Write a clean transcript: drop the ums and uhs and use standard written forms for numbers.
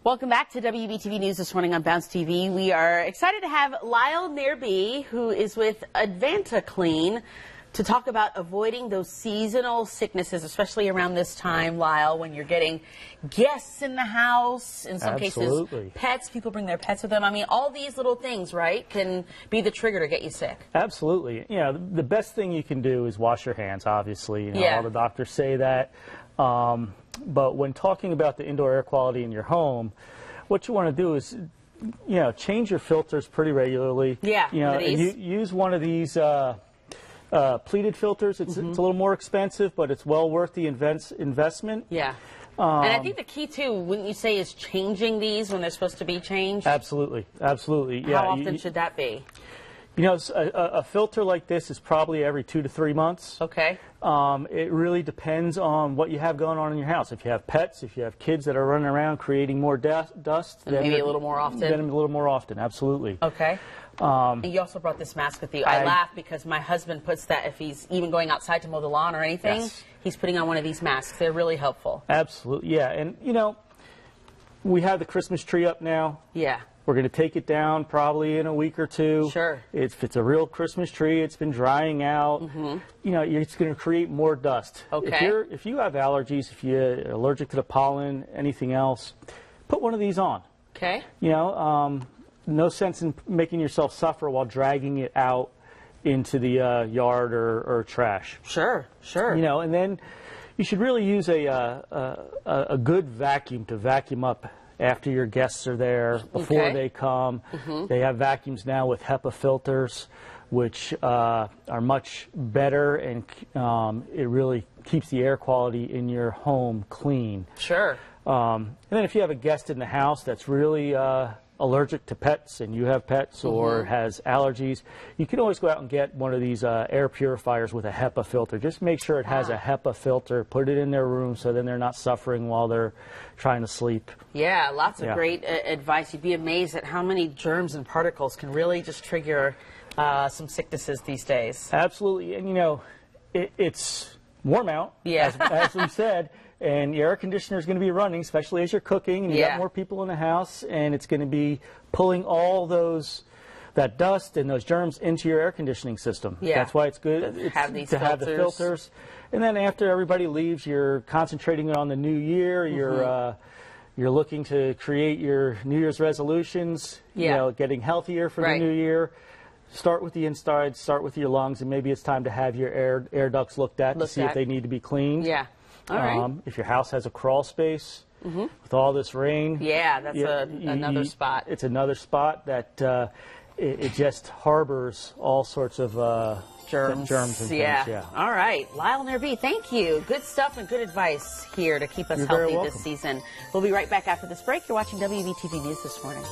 Welcome back to WBTV News this morning on Bounce TV. We are excited to have Lyle Nearby, who is with Advanta Clean, to talk about avoiding those seasonal sicknesses, especially around this time, Lyle, when you're getting guests in the house, in some cases pets, people bring their pets with them. I mean, all these little things, right, can be the trigger to get you sick. Absolutely. You know, the best thing you can do is wash your hands, obviously. You know, all the doctors say that. But when talking about the indoor air quality in your home, what you want to do is, you know, change your filters pretty regularly. Yeah, you know, and use one of these pleated filters. It's a little more expensive, but it's well worth the investment. Yeah. And I think the key, too, wouldn't you say, is changing these when they're supposed to be changed? Absolutely. Absolutely. Yeah. How often should that be? You know, a filter like this is probably every 2 to 3 months. Okay. It really depends on what you have going on in your house. If you have pets, if you have kids that are running around creating more dust. Then maybe a little more often. Then a little more often, absolutely. Okay. And you also brought this mask with you. I laugh because my husband puts that if he's even going outside to mow the lawn or anything, he's putting on one of these masks. They're really helpful. Absolutely, yeah. And, you know, we have the Christmas tree up now. Yeah. We're going to take it down probably in a week or two. Sure. If it's a real Christmas tree, it's been drying out. You know, it's going to create more dust. Okay. If you have allergies, if you're allergic to the pollen, anything else, put one of these on. Okay. You know, no sense in making yourself suffer while dragging it out into the yard or trash. Sure, sure. You know, and then you should really use a good vacuum to vacuum up after your guests are there, before they come. They have vacuums now with HEPA filters, which are much better, and it really keeps the air quality in your home clean. Sure. And then if you have a guest in the house that's really allergic to pets, and you have pets, or has allergies, you can always go out and get one of these air purifiers with a HEPA filter. Just make sure it has a HEPA filter. Put it in their room so then they're not suffering while they're trying to sleep. Yeah, lots of great advice. You'd be amazed at how many germs and particles can really just trigger some sicknesses these days. Absolutely. And, you know, it's warm out, as we said. And your air conditioner is going to be running, especially as you're cooking, and you got more people in the house, and it's going to be pulling all that dust and those germs into your air conditioning system. That's why it's good to have the filters. And then after everybody leaves, you're concentrating on the new year. You're looking to create your New Year's resolutions. You know, getting healthier for the new year. Start with the inside. Start with your lungs, and maybe it's time to have your air ducts looked at to see if they need to be cleaned. Yeah. All right. If your house has a crawl space with all this rain, that's another spot. It's another spot that it just harbors all sorts of germs and things. Yeah. All right. Lyle Nearby, thank you. Good stuff and good advice here to keep us healthy this season. We'll be right back after this break. You're watching WBTV News this morning.